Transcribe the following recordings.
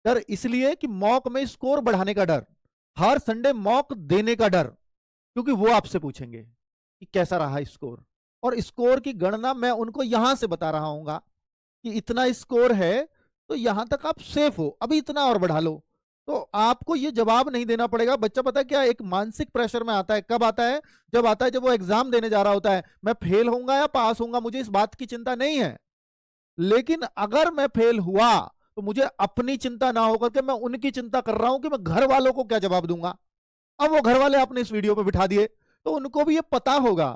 डर इसलिए कि मॉक में स्कोर बढ़ाने का डर, हर संडे मॉक देने का डर, क्योंकि वो आपसे पूछेंगे कि कैसा रहा स्कोर, और स्कोर की गणना मैं उनको यहां से बता रहा हूँ कि इतना स्कोर है तो यहां तक आप सेफ हो, अभी इतना और बढ़ा लो। तो आपको ये जवाब नहीं देना पड़ेगा। बच्चा पता है क्या एक मानसिक प्रेशर में आता है, कब आता है? जब आता है जब वो एग्जाम देने जा रहा होता है, मैं फेल होऊंगा या पास होऊंगा मुझे इस बात की चिंता नहीं है, लेकिन अगर मैं फेल हुआ तो मुझे अपनी चिंता ना होकर के मैं उनकी चिंता कर रहा हूं कि मैं घर वालों को क्या जवाब दूंगा। अब वो घर वाले आपने इस वीडियो पे बिठा दिए तो उनको भी ये पता होगा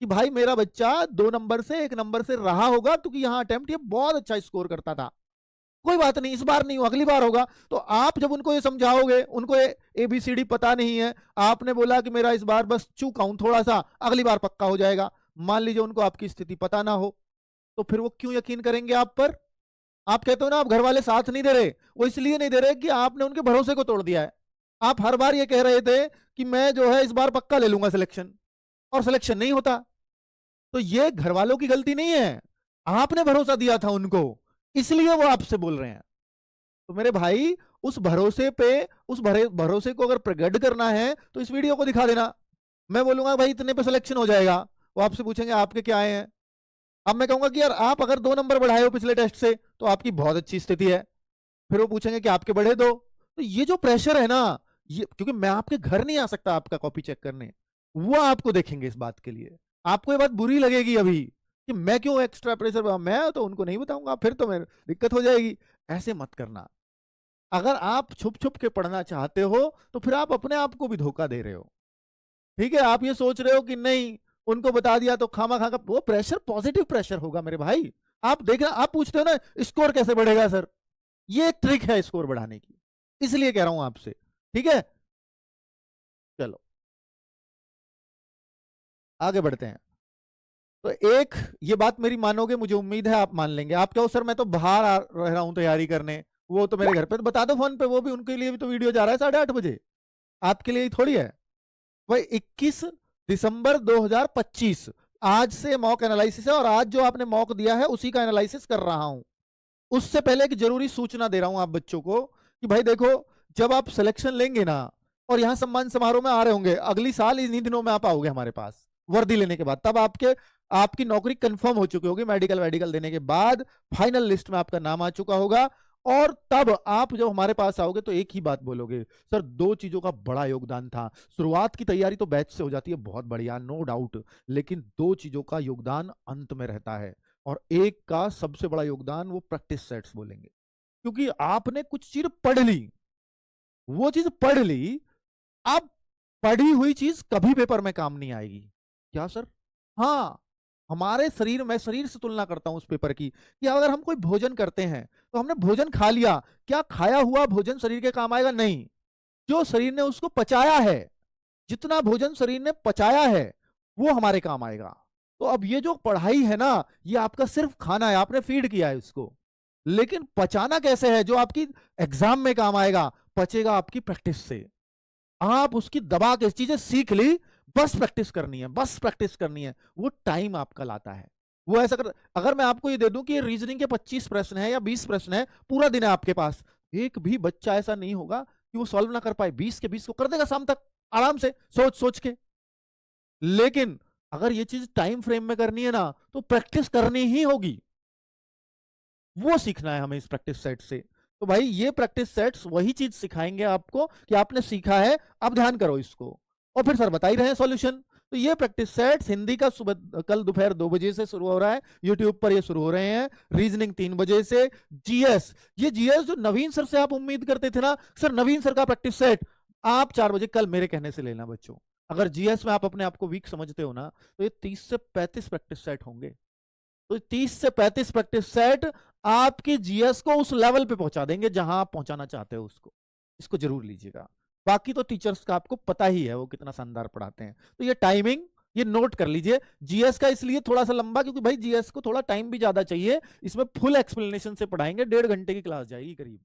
कि भाई मेरा बच्चा 2 नंबर से 1 नंबर से रहा होगा, क्योंकि यहां अटेम्प्ट ये बहुत अच्छा स्कोर करता था। कोई बात नहीं, इस बार नहीं हो अगली बार होगा। तो आप जब उनको ये समझाओगे, उनको ये ABCD पता नहीं है, आपने बोला कि मेरा इस बार बस चूका हूं थोड़ा सा, अगली बार पक्का हो जाएगा, मान लीजिए उनको आपकी स्थिति पता ना हो, तो फिर वो क्यों यकीन करेंगे आप पर? आप कहते हो ना आप घर वाले साथ नहीं दे रहे, वो इसलिए नहीं दे रहे कि आपने उनके भरोसे को तोड़ दिया है। आप हर बार ये कह रहे थे कि मैं जो है इस बार पक्का ले लूंगा सिलेक्शन, और सिलेक्शन नहीं होता। तो ये घर वालों की गलती नहीं है, आपने भरोसा दिया था उनको, इसलिए वो आपसे बोल रहे हैं। तो मेरे भाई उस भरोसे पे, उस भरोसे को अगर प्रकट करना है तो इस वीडियो को दिखा देना। मैं बोलूंगा भाई इतने पे सिलेक्शन हो जाएगा, वो आपसे पूछेंगे आपके क्या आए हैं। अब मैं कहूंगा कि यार आप अगर 2 नंबर बढ़ाए हो पिछले टेस्ट से तो आपकी बहुत अच्छी स्थिति है, फिर वो पूछेंगे कि आपके बढ़े 2। तो ये जो प्रेशर है ना, ये क्योंकि मैं आपके घर नहीं आ सकता आपका कॉपी चेक करने, वो आपको देखेंगे इस बात के लिए। आपको ये बात बुरी लगेगी अभी कि मैं क्यों एक्स्ट्रा प्रेशर, मैं तो उनको नहीं बताऊंगा, फिर तो मेरे दिक्कत हो जाएगी। ऐसे मत करना। अगर आप छुप छुप के पढ़ना चाहते हो तो फिर आप अपने आप को भी धोखा दे रहे हो। ठीक है, आप ये सोच रहे हो कि नहीं उनको बता दिया तो खामा खा का, वो प्रेशर पॉजिटिव प्रेशर होगा मेरे भाई। आप देखना, आप पूछते हो ना स्कोर कैसे बढ़ेगा सर, ये एक ट्रिक है स्कोर बढ़ाने की, इसलिए कह रहा हूं आपसे। ठीक है, चलो आगे बढ़ते हैं। तो एक ये बात मेरी मानोगे, मुझे उम्मीद है आप मान लेंगे। आप कहो सर मैं तो बाहर रह रहा हूं तैयारी करने, वो तो मेरे घर पे, तो बता दो फोन पे, वो भी उनके लिए भी तो वीडियो जा रहा है 8:30 बजे, आपके लिए ही थोड़ी है भाई। 21 दिसंबर 2025 आज से मॉक एनालिसिस है, और आज जो आपने मॉक दिया है उसी का एनालिसिस कर रहा हूं। उससे पहले एक जरूरी सूचना दे रहा हूं आप बच्चों को कि भाई देखो, जब आप सिलेक्शन लेंगे ना और यहां सम्मान समारोह में आ रहे होंगे, अगली साल इन्हीं दिनों में आप आओगे हमारे पास वर्दी लेने के बाद, तब आपकी नौकरी कंफर्म हो चुकी होगी, मेडिकल वेडिकल देने के बाद फाइनल लिस्ट में आपका नाम आ चुका होगा। और तब आप जब हमारे पास आओगे तो एक ही बात बोलोगे, सर 2 चीजों का बड़ा योगदान था। शुरुआत की तैयारी तो बैच से हो जाती है बहुत बढ़िया, नो डाउट, लेकिन 2 चीजों का योगदान अंत में रहता है, और एक का सबसे बड़ा योगदान वो प्रैक्टिस सेट्स बोलेंगे। क्योंकि आपने कुछ चीज पढ़ ली, वो चीज पढ़ ली, अब पढ़ी हुई चीज कभी पेपर में काम नहीं आएगी। क्या सर? हाँ, हमारे शरीर, मैं शरीर से तुलना करता हूं उस पेपर की, कि अगर हम कोई भोजन करते हैं तो हमने भोजन खा लिया, क्या खाया हुआ भोजन शरीर के काम आएगा? नहीं। जो शरीर ने उसको पचाया है, जितना भोजन शरीर ने पचाया है वो हमारे काम आएगा। तो अब ये जो पढ़ाई है ना, ये आपका सिर्फ खाना है, आपने फीड किया है उसको, लेकिन पचाना कैसे है जो आपकी एग्जाम में काम आएगा? पचेगा आपकी प्रैक्टिस से। आप उसकी दबा के चीजें सीख ली, बस प्रैक्टिस करनी है, बस प्रैक्टिस करनी है, वो टाइम आपका लाता है। वो ऐसा कर, अगर मैं आपको ये दे दूं कि रीजनिंग के 25 प्रश्न है या 20 प्रश्न है, पूरा दिन है आपके पास, एक भी बच्चा ऐसा नहीं होगा कि वो सॉल्व ना कर पाए। 20 के 20 को कर देगा शाम तक आराम से सोच सोच के। लेकिन अगर ये चीज टाइम फ्रेम में करनी है ना, तो प्रैक्टिस करनी ही होगी। वो सीखना है हमें इस प्रैक्टिस सेट से। तो भाई ये प्रैक्टिस सेट्स वही चीज सिखाएंगे आपको कि आपने सीखा है, अब ध्यान करो इसको। और फिर सर बता ही रहे हैं सॉल्यूशन। तो ये प्रैक्टिस सेट्स हिंदी का सुबह कल दोपहर 2 बजे से शुरू हो रहा है, यूट्यूब पर ये शुरू हो रहे हैं। रीजनिंग 3 बजे से। जीएस, ये जीएस जो नवीन सर से आप उम्मीद करते थे ना, सर नवीन सर का प्रैक्टिस सेट आप 4 बजे कल मेरे कहने से लेना बच्चों। अगर जीएस में आप अपने आप को वीक समझते हो ना, तो ये 30 से 35 प्रैक्टिस सेट होंगे। तो 30 से 35 प्रैक्टिस सेट आपकी जीएस को उस लेवल पे पहुंचा देंगे जहां आप पहुंचाना चाहते हो उसको। इसको जरूर लीजिएगा। बाकी तो टीचर्स का आपको पता ही है वो कितना शानदार पढ़ाते हैं। तो ये टाइमिंग ये नोट कर लीजिए। जीएस का इसलिए थोड़ा सा लंबा, क्योंकि भाई जीएस को थोड़ा टाइम भी ज्यादा चाहिए। इसमें फुल एक्सप्लेनेशन से पढ़ाएंगे, 1.5 घंटे की क्लास जाएगी करीब।